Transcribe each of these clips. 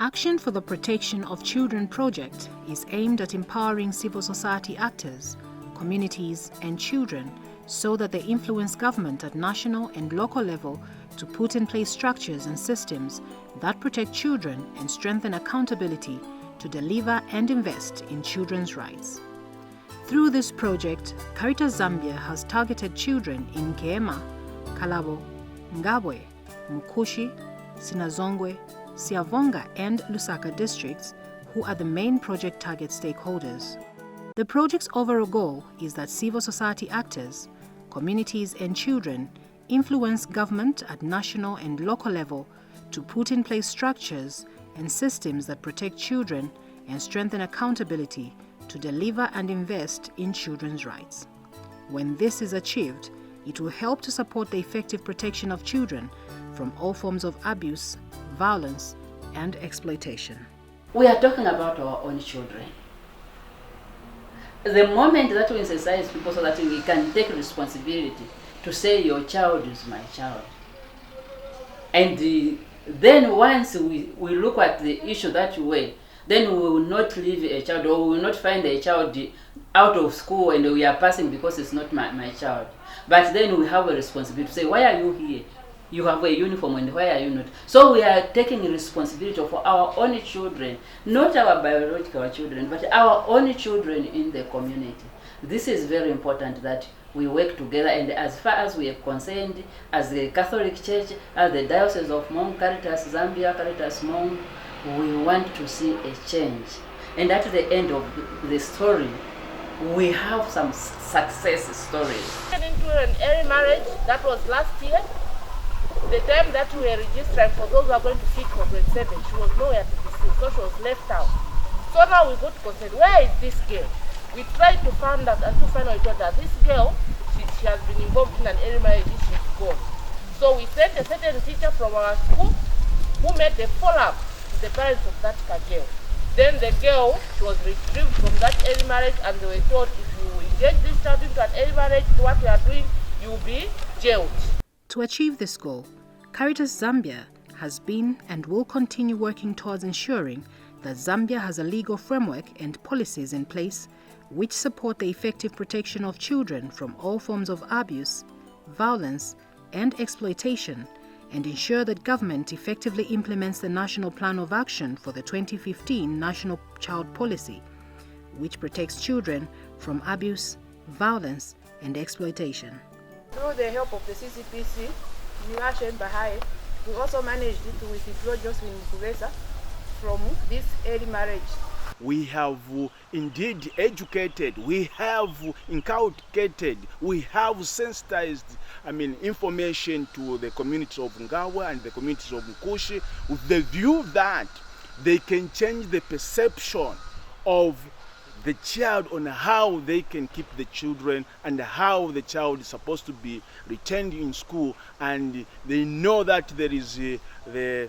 Action for the Protection of Children project is aimed at empowering civil society actors, communities and children so that they influence government at national and local level to put in place structures and systems that protect children and strengthen accountability to deliver and invest in children's rights. Through this project, Caritas Zambia has targeted children in Kema, Kalabo, Ngabwe, Mkushi, Sinazongwe, Siavonga and Lusaka districts, who are the main project target stakeholders. The project's overall goal is that civil society actors, communities and children influence government at national and local level to put in place structures and systems that protect children and strengthen accountability to deliver and invest in children's rights. When this is achieved, it will help to support the effective protection of children from all forms of abuse, violence, and exploitation. We are talking about our own children. The moment that we sensitize people so that we can take responsibility to say your child is my child. And then once we look at the issue that way, then we will not leave a child, or we will not find a child out of school and we are passing because it's not my child. But then we have a responsibility to say, why are you here? You have a uniform and why are you not? So we are taking responsibility for our own children, not our biological children, but our own children in the community. This is very important that we work together, and as far as we are concerned, as the Catholic Church, as the Diocese of Mong, Caritas Zambia, Caritas Mong, we want to see a change. And at the end of the story, we have some success stories. Into an early marriage, that was last year. The time that we were registering for those who are going to sit for grade 7, she was nowhere to be seen, so she was left out. So now we got concerned, where is this girl? We tried to find out, and to find out that this girl, she has been involved in an early marriage, she's gone. So we sent a certain teacher from our school who made the follow-up to the parents of that girl. Then the girl, she was retrieved from that early marriage, and they were told, if you engage this child into an early marriage, what we are doing, you will be jailed. To achieve this goal, Caritas Zambia has been and will continue working towards ensuring that Zambia has a legal framework and policies in place which support the effective protection of children from all forms of abuse, violence, and exploitation, and ensure that government effectively implements the National Plan of Action for the 2015 National Child Policy, which protects children from abuse, violence, and exploitation. Through the help of the CCPC, Bahai, we also managed to withdraw Josephine Mkuresa from this early marriage. We have indeed educated, we have inculcated, we have sensitized information to the communities of Ngawa and the communities of Mkushi with the view that they can change the perception of the child on how they can keep the children and how the child is supposed to be retained in school, and they know that there is the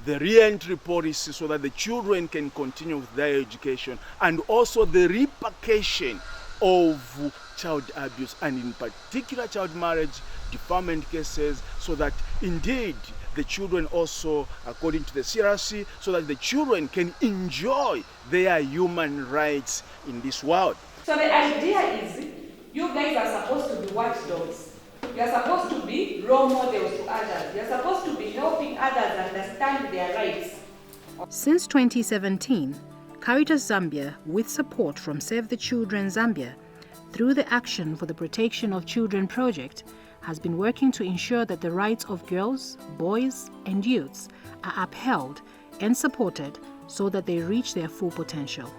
re-entry policy so that the children can continue with their education, and also the repercussion of child abuse and in particular child marriage deferment cases, so that indeed the children also, according to the CRC, so that the children can enjoy their human rights in this world. So the idea is, you guys are supposed to be watchdogs. You are supposed to be role models to others. You are supposed to be helping others understand their rights. Since 2017, Caritas Zambia, with support from Save the Children Zambia, through the Action for the Protection of Children project, has been working to ensure that the rights of girls, boys, and youths are upheld and supported so that they reach their full potential.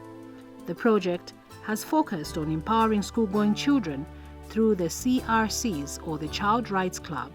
The project has focused on empowering school-going children through the CRCs, or the Child Rights Club,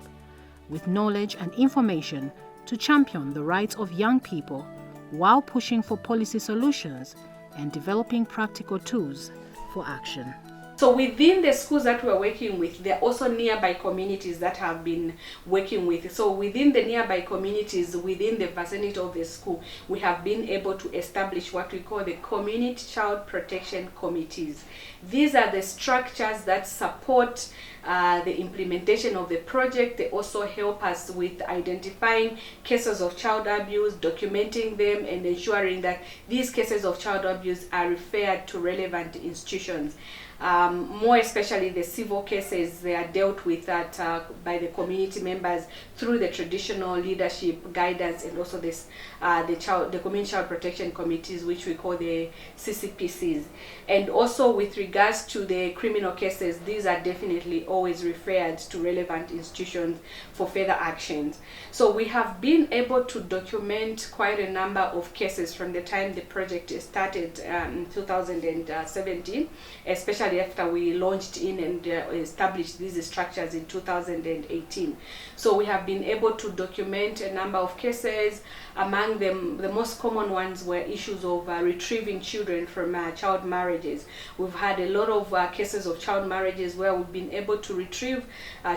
with knowledge and information to champion the rights of young people while pushing for policy solutions and developing practical tools for action. So within the schools that we're working with, there are also nearby communities that have been working with. So within the nearby communities, within the vicinity of the school, we have been able to establish what we call the Community Child Protection Committees. These are the structures that support the implementation of the project. They also help us with identifying cases of child abuse, documenting them, and ensuring that these cases of child abuse are referred to relevant institutions. More especially the civil cases, they are dealt with by the community members through the traditional leadership guidance, and also the Community Child Protection Committees, which we call the CCPCs. And also with regards to the criminal cases, these are definitely always referred to relevant institutions for further actions. So we have been able to document quite a number of cases from the time the project started in 2017, especially after we launched in and established these structures in 2018. So we have been able to document a number of cases. Among them, the most common ones were issues of retrieving children from child marriages. We've had a lot of cases of child marriages where we've been able to retrieve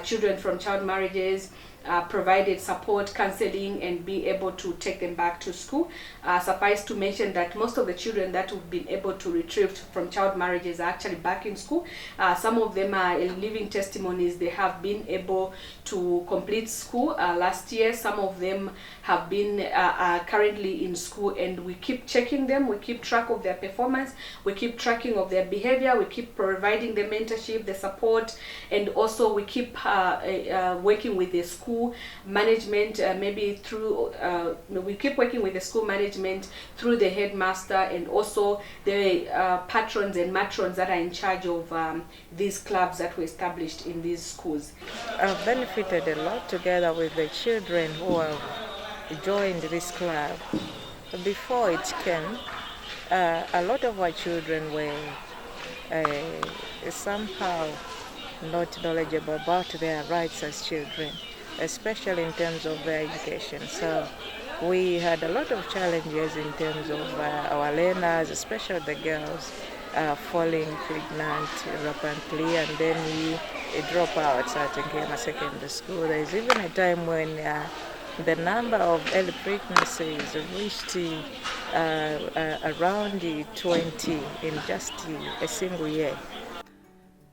children from child marriages, provided support, counseling, and be able to take them back to school. Suffice to mention that most of the children that we've been able to retrieve from child marriages are actually back in school. Some of them are living testimonies. They have been able to complete school last year. Some of them have been currently in school, and we keep checking them. We keep track of their performance. We keep tracking of their behavior. We keep providing the mentorship, the support, and also we keep working with the school management, maybe through we keep working with the school management through the headmaster, and also the patrons and matrons that are in charge of these clubs that were established in these schools. I've benefited a lot together with the children who have joined this club. Before it came, a lot of our children were somehow not knowledgeable about their rights as children, especially in terms of their education. So we had a lot of challenges in terms of our learners, especially the girls, falling pregnant rapidly, and then we drop out at Nkema Secondary School. There's even a time when the number of early pregnancies reached around 20 in just a single year.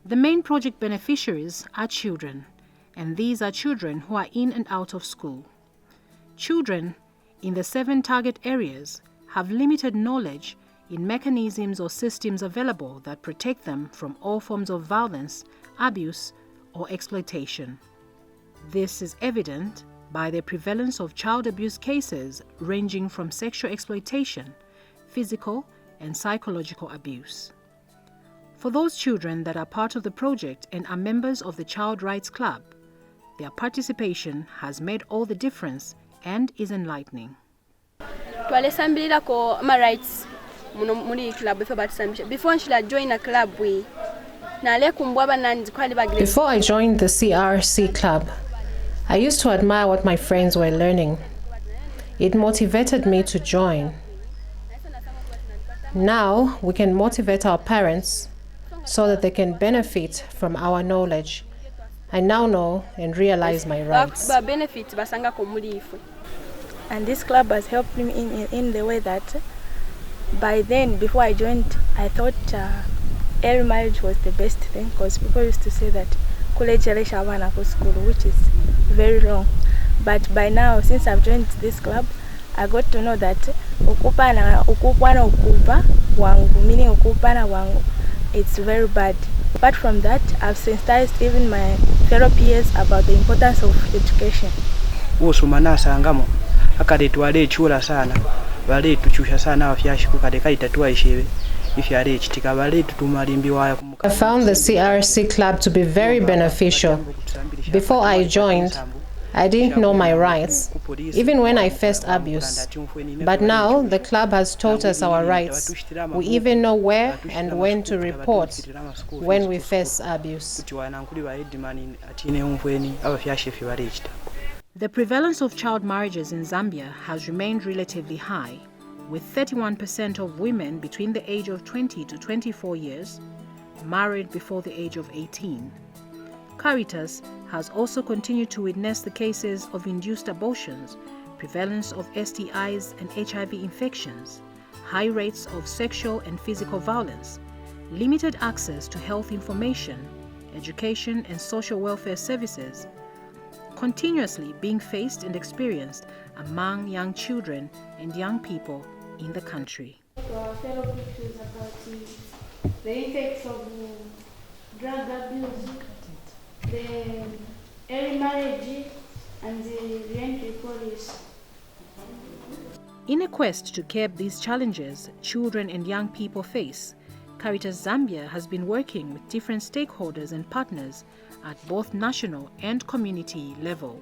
The main project beneficiaries are children, and these are children who are in and out of school. Children in the 7 target areas have limited knowledge in mechanisms or systems available that protect them from all forms of violence, abuse, or exploitation. This is evident by the prevalence of child abuse cases ranging from sexual exploitation, physical and psychological abuse. For those children that are part of the project and are members of the Child Rights Club, their participation has made all the difference and is enlightening. Twalesambirira my rights muri club before I join a club Before I joined the CRC club, I used to admire what my friends were learning. It motivated me to join. Now we can motivate our parents so that they can benefit from our knowledge. I now know and realize my rights. And this club has helped me in the way that by then, before I joined, I thought early marriage was the best thing, because people used to say that school, which is very wrong. But by now, since I've joined this club, I got to know that it's very bad. Apart from that, I've sensitized even my fellow peers about the importance of education. I found the CRC club to be very beneficial. Before I joined, I didn't know my rights, even when I faced abuse. But now the club has taught us our rights. We even know where and when to report when we face abuse. The prevalence of child marriages in Zambia has remained relatively high, with 31% of women between the age of 20 to 24 years, married before the age of 18. Caritas has also continued to witness the cases of induced abortions, prevalence of STIs and HIV infections, high rates of sexual and physical violence, limited access to health information, education and social welfare services, continuously being faced and experienced among young children and young people in the country. Our fellow pictures about the effects of drug abuse, the early marriage, and the re-entry policy. In a quest to curb these challenges children and young people face, Caritas Zambia has been working with different stakeholders and partners at both national and community level.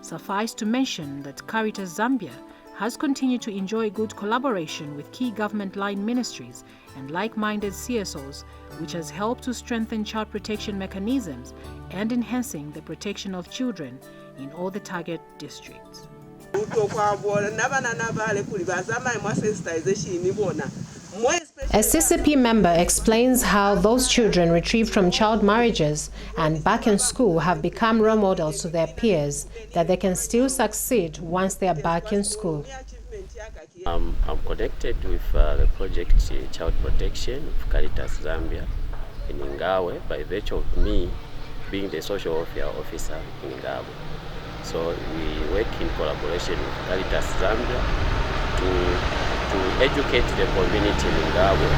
Suffice to mention that Caritas Zambia has continued to enjoy good collaboration with key government line ministries and like-minded CSOs, which has helped to strengthen child protection mechanisms and enhancing the protection of children in all the target districts. A CCP member explains how those children retrieved from child marriages and back in school have become role models to their peers, that they can still succeed once they are back in school. I'm connected with the project Child Protection of Caritas Zambia in Ngawe by virtue of me being the social welfare officer in Ngawe. So we work in collaboration with Caritas Zambia to educate the community in Ngawe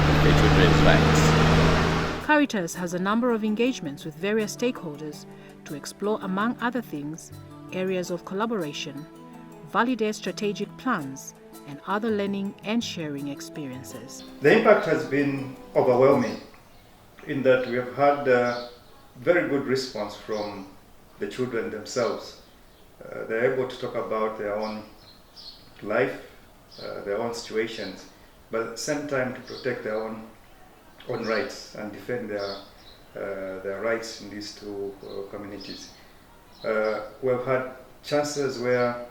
on the children's rights. Caritas has a number of engagements with various stakeholders to explore, among other things, areas of collaboration, validate strategic plans, and other learning and sharing experiences. The impact has been overwhelming in that we have had a very good response from the children themselves. They're able to talk about their own life, their own situations, but at the same time to protect their own rights and defend their rights in these two communities. We've had chances where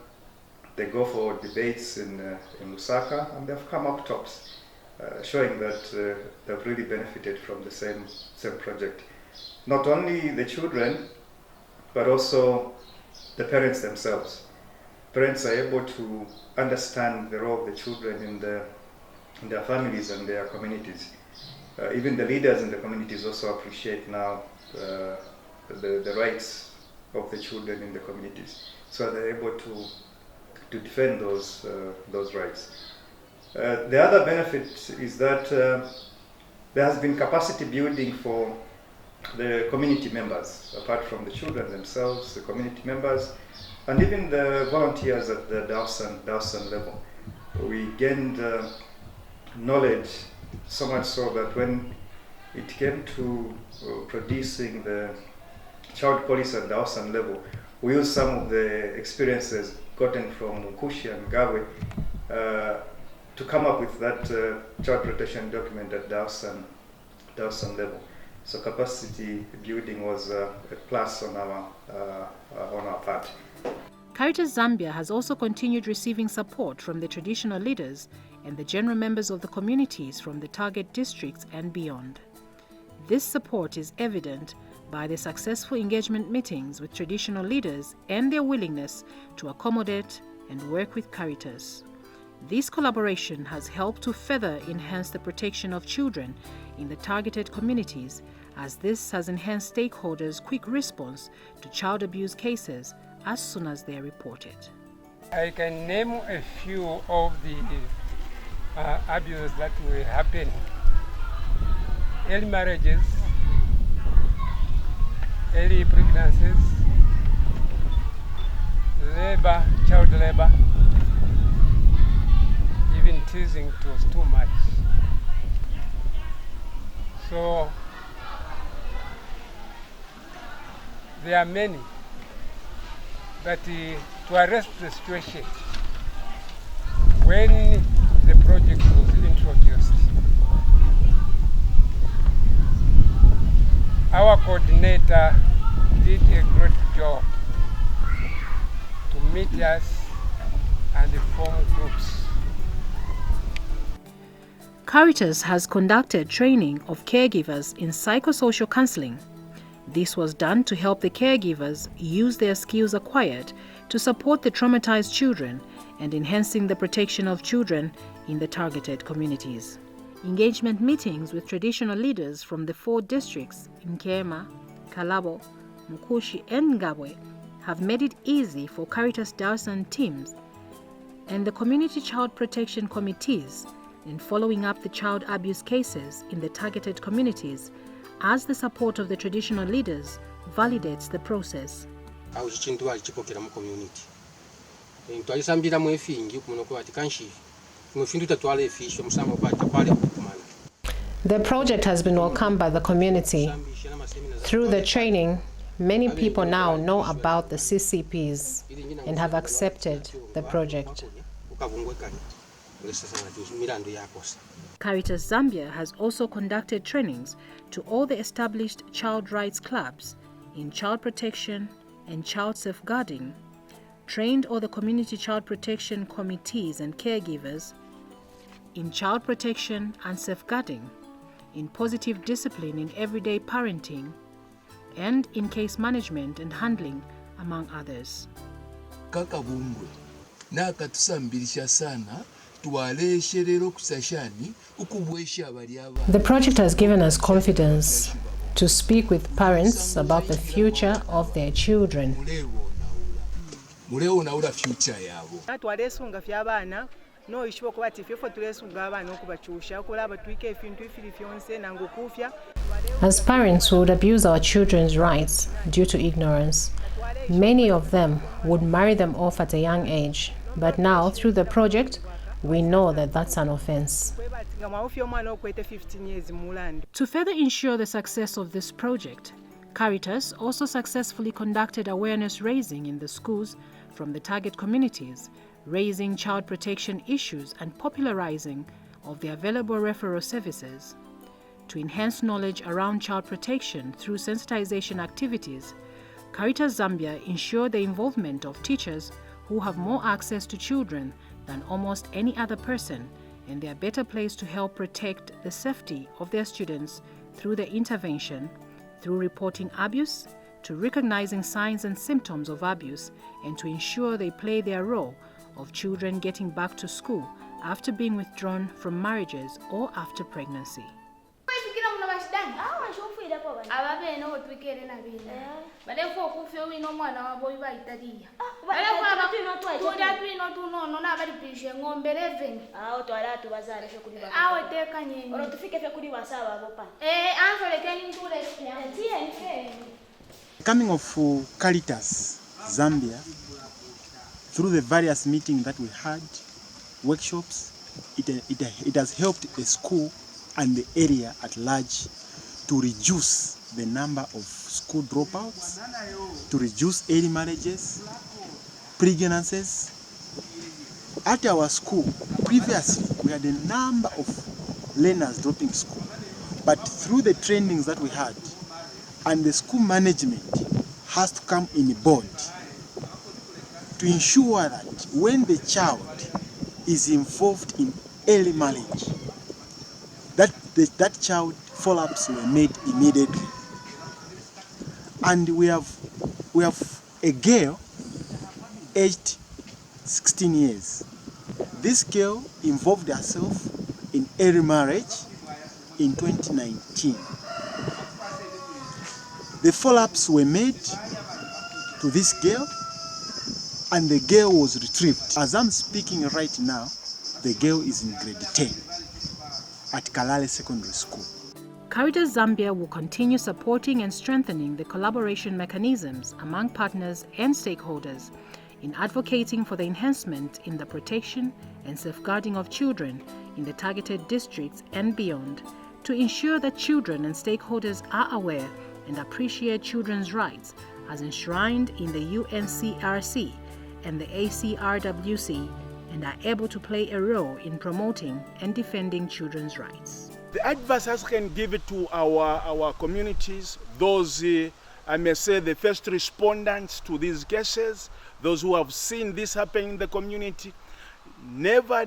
they go for debates in Lusaka, and they've come up tops, showing that they've really benefited from the same project. Not only the children, but also the parents themselves. Parents are able to understand the role of the children in their families and their communities. Even the leaders in the communities also appreciate now the rights of the children in the communities, so they're able to defend those rights. The other benefit is that there has been capacity building for the community members, apart from the children themselves, the community members, and even the volunteers at the Dawson level. We gained knowledge so much so that when it came to producing the child policy at Dawson level, we used some of the experiences gotten from Mukushi and Gawe to come up with that child protection document at Dawson level. So capacity building was a plus on our part. Caritas Zambia has also continued receiving support from the traditional leaders and the general members of the communities from the target districts and beyond. This support is evident by the successful engagement meetings with traditional leaders and their willingness to accommodate and work with Caritas. This collaboration has helped to further enhance the protection of children in the targeted communities, as this has enhanced stakeholders' quick response to child abuse cases as soon as they are reported. I can name a few of the abuses that will happen. Early marriages, early pregnancies, labor, child labor, even teasing, it was too much. So there are many, but to arrest the situation, when the project was introduced, our coordinator did a great job to meet us and form groups. Caritas has conducted training of caregivers in psychosocial counseling. This was done to help the caregivers use their skills acquired to support the traumatized children and enhancing the protection of children in the targeted communities. Engagement meetings with traditional leaders from the 4 districts, Nkema, Kalabo, Mukushi and Ngabwe, have made it easy for Caritas Diocesan teams and the community child protection committees in following up the child abuse cases in the targeted communities, as the support of the traditional leaders validates the process. The project has been welcomed by the community. Through the training, many people now know about the CCPs and have accepted the project. Caritas Zambia has also conducted trainings to all the established child rights clubs in child protection and child safeguarding, trained all the community child protection committees and caregivers in child protection and safeguarding, in positive discipline in everyday parenting, and in case management and handling, among others. The project has given us confidence to speak with parents about the future of their children. As parents, we would abuse our children's rights due to ignorance. Many of them would marry them off at a young age, but now, through the project, we know that that's an offense. To further ensure the success of this project, Caritas also successfully conducted awareness raising in the schools from the target communities, raising child protection issues and popularizing of the available referral services. To enhance knowledge around child protection through sensitization activities, Caritas Zambia ensured the involvement of teachers who have more access to children than almost any other person, and they are better placed to help protect the safety of their students through their intervention, through reporting abuse, to recognizing signs and symptoms of abuse, and to ensure they play their role of children getting back to school after being withdrawn from marriages or after pregnancy. Coming of Caritas Zambia, through the various meetings that we had, workshops, it has helped the school and the area at large to reduce the number of school dropouts, to reduce early marriages, pregnancies. At our school, previously, we had a number of learners dropping school. But through the trainings that we had, and the school management has to come in board to ensure that when the child is involved in early marriage, that child follow-ups were made immediately. And we have a girl aged 16 years. This girl involved herself in early marriage in 2019. The follow-ups were made to this girl, and the girl was retrieved. As I'm speaking right now, the girl is in grade 10 at Kalale Secondary School. Caritas Zambia will continue supporting and strengthening the collaboration mechanisms among partners and stakeholders in advocating for the enhancement in the protection and safeguarding of children in the targeted districts and beyond, to ensure that children and stakeholders are aware and appreciate children's rights as enshrined in the UNCRC and the ACRWC, and are able to play a role in promoting and defending children's rights. The advice can give it to our communities, those, I may say, the first respondents to these cases, those who have seen this happen in the community. Never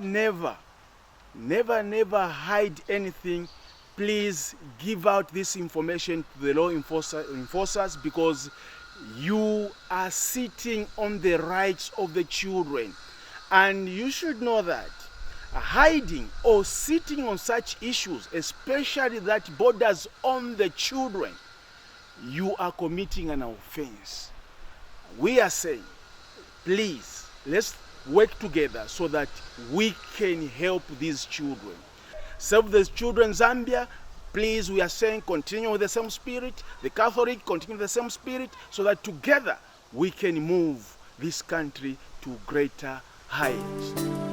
never hide anything. Please give out this information to the law enforcers, because you are sitting on the rights of the children. And you should know that hiding or sitting on such issues, especially that borders on the children, you are committing an offense. We are saying, please, let's work together so that we can help these children. Save the Children Zambia, please, we are saying continue with the same spirit. The Catholic continue with the same spirit, so that together we can move this country to greater heights.